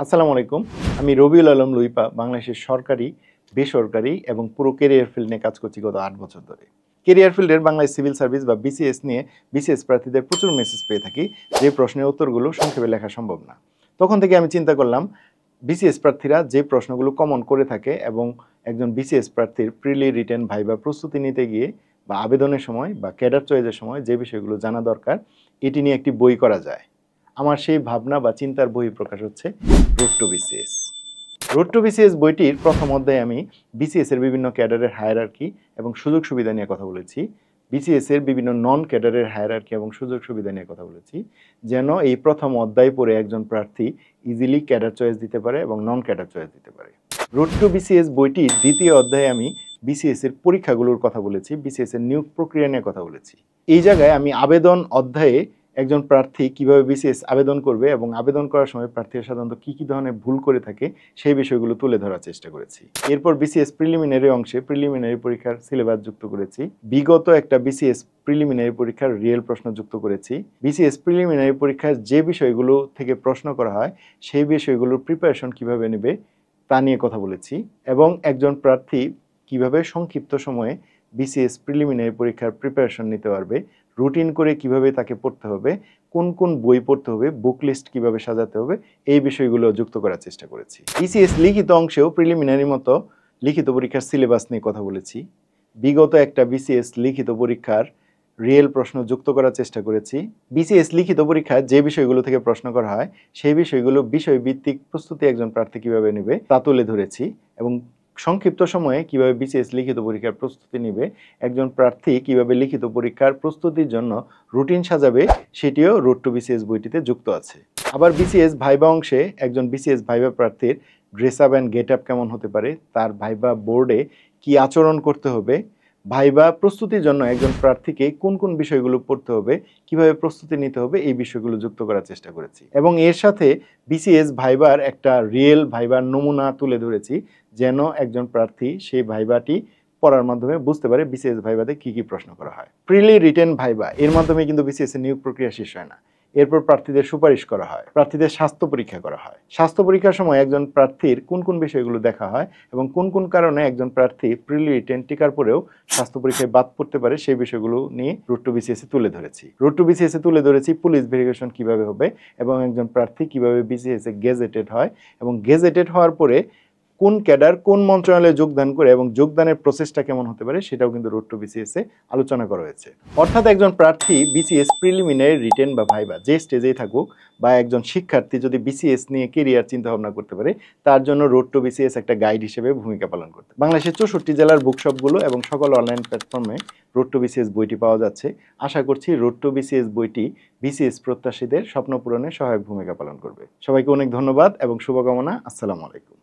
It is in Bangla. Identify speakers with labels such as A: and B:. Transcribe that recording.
A: আসসালামু আলাইকুম। আমি রবিউল আলম লুইপা বাংলাদেশের সরকারি, বেসরকারি এবং পুরো ক্যারিয়ার ফিল্ড নিয়ে কাজ করছি গত ৮ বছর ধরে। ক্যারিয়ার ফিল্ডের বাংলাদেশ সিভিল সার্ভিস বা বিসিএস নিয়ে বিসিএস প্রার্থীদের প্রচুর মেসেজ পেয়ে থাকি, যে প্রশ্নের উত্তরগুলো সংক্ষেপে লেখা সম্ভব না। তখন থেকে আমি চিন্তা করলাম, বিসিএস প্রার্থীরা যে প্রশ্নগুলো কমন করে থাকে এবং একজন বিসিএস প্রার্থীর প্রিলি রিটেন ভাইবা প্রস্তুতি নিতে গিয়ে বা আবেদনের সময় বা ক্যাডার চয়েসের সময় যে বিষয়গুলো জানা দরকার, এটি নিয়ে একটি বই করা যায়। আমার সেই ভাবনা বা চিন্তার বহিঃপ্রকাশ হচ্ছে road to BCS. Road to BCS বইটির প্রথম অধ্যায়ে আমি বিসিএস এর বিভিন্ন ক্যাডারের হায়ারার্কি এবং সুযোগ সুবিধা নিয়ে কথা বলেছি। বিসিএস এর বিভিন্ন নন ক্যাডারের হায়ারার্কি এবং সুযোগ সুবিধা নিয়ে কথা বলেছি, যেন এই প্রথম অধ্যায় পড়ে একজন প্রার্থী ইজিলি ক্যাডার চয়েস দিতে পারে এবং নন ক্যাডার চয়েস দিতে পারে। রোড টু বিসিএস বইটির দ্বিতীয় অধ্যায়ে আমি বিসিএস এর পরীক্ষাগুলোর কথা বলেছি, বিসিএস এর নিয়োগ প্রক্রিয়া নিয়ে কথা বলেছি। এই জায়গায় আমি আবেদন অধ্যায়ে একজন প্রার্থী কিভাবে বিসিএস আবেদন করবে এবং আবেদন করার সময় প্রার্থীরা সাধারণত কী কী ধরনের ভুল করে থাকে সেই বিষয়গুলো তুলে ধরার চেষ্টা করেছি। এরপর বিসিএস প্রিলিমিনারি অংশে প্রিলিমিনারি পরীক্ষার সিলেবাস যুক্ত করেছি। বিগত একটা বিসিএস প্রিলিমিনারি পরীক্ষার রিয়েল প্রশ্ন যুক্ত করেছি। বিসিএস প্রিলিমিনারি পরীক্ষার যে বিষয়গুলো থেকে প্রশ্ন করা হয় সেই বিষয়গুলোর প্রিপারেশন কিভাবে নেবে তা নিয়ে কথা বলেছি, এবং একজন প্রার্থী কিভাবে সংক্ষিপ্ত সময়ে বিসিএস প্রিলিমিনারি পরীক্ষার প্রিপারেশন নিতে পারবে, রুটিন করে কিভাবে তাকে পড়তে হবে, কোন কোন বই পড়তে হবে, বুক লিস্ট কিভাবে সাজাতে হবে, এই বিষয়গুলো যুক্ত করার চেষ্টা করেছি। বিসিএস লিখিত অংশেও প্রিলিমিনারি মতো লিখিত পরীক্ষার সিলেবাস নিয়ে কথা বলেছি। বিগত একটা বিসিএস লিখিত পরীক্ষার রিয়েল প্রশ্ন যুক্ত করার চেষ্টা করেছি। বিসিএস লিখিত পরীক্ষায় যে বিষয়গুলো থেকে প্রশ্ন করা হয় সেই বিষয়গুলো বিষয়ভিত্তিক প্রস্তুতি একজন প্রার্থী কিভাবে নেবে তা তুলে ধরেছি, এবং সংক্ষিপ্ত সময়ে কিভাবে বিসিএস লিখিত পরীক্ষার প্রস্তুতি নেবে, একজন প্রার্থী কিভাবে লিখিত পরীক্ষার প্রস্তুতির জন্য রুটিন সাজাবে সেটিও রোড টু বিসিএস বইটিতে যুক্ত আছে। আবার বিসিএস ভাইবা অংশে একজন বিসিএস ভাইবা প্রার্থীর dress up and get up কেমন হতে পারে, তার ভাইবা বোর্ডে কি আচরণ করতে হবে, ভাইবা প্রস্তুতির জন্য একজন প্রার্থীকে কোন কোন বিষয়গুলো পড়তে হবে, কিভাবে প্রস্তুতি নিতে হবে, এই বিষয়গুলো যুক্ত করার চেষ্টা করেছি। এবং এর সাথে বিসিএস ভাইবার একটা রিয়েল ভাইবার নমুনা তুলে ধরেছি, যেন একজন প্রার্থী সেই ভাইবাটি পড়ার মাধ্যমে বুঝতে পারে বিসিএস ভাইবাতে কি কি প্রশ্ন করা হয়। প্রিলি রিটেন ভাইবা এর মাধ্যমে কিন্তু বিসিএস এর নিয়োগ প্রক্রিয়া শেষ হয় না। এরপর প্রার্থীদের সুপারিশ করা হয়, প্রার্থীদের স্বাস্থ্য পরীক্ষা করা হয়। স্বাস্থ্য পরীক্ষার সময় একজন প্রার্থীর কোন কোন বিষয়গুলো দেখা হয় এবং কোন কোন কারণে একজন প্রার্থী প্রিলি রিটেন টিকার পরেও স্বাস্থ্য পরীক্ষায় বাদ পড়তে পারে সেই বিষয়গুলো নিয়ে রোড টু বিসিএস এ তুলে ধরেছি। রোড টু বিসিএস এ তুলে ধরেছি পুলিশ ভেরিফিকেশন কিভাবে হবে এবং একজন প্রার্থী কিভাবে বিসিএস এ গেজেটেড হয়, এবং গেজেটেড হওয়ার পরে কোন ক্যাডার কোন মন্ত্রণালয়ে যোগদান করে এবং যোগদানের প্রসেসটা কেমন হতে পারে সেটাও কিন্তু রোড টু বিসিএস এ আলোচনা করা হয়েছে। অর্থাৎ একজন প্রার্থী বিসিএস প্রিলিমিনারি রিটেন বা ভাইবা যে স্টেজেই থাকুক, বা একজন শিক্ষার্থী যদি বিসিএস নিয়ে কেরিয়ার চিন্তা ভাবনা করতে পারে, তার জন্য রোড টু বিসিএস একটা গাইড হিসেবে ভূমিকা পালন করতে। বাংলাদেশের 64 জেলার বুকশপগুলো এবং সকল অনলাইন প্ল্যাটফর্মে রোড টু বিসিএস বইটি পাওয়া যাচ্ছে। আশা করছি রোড টু বিসিএস বইটি বিসিএস প্রত্যাশীদের স্বপ্ন পূরণে সহায়ক ভূমিকা পালন করবে। সবাইকে অনেক ধন্যবাদ এবং শুভকামনা। আসসালামু আলাইকুম।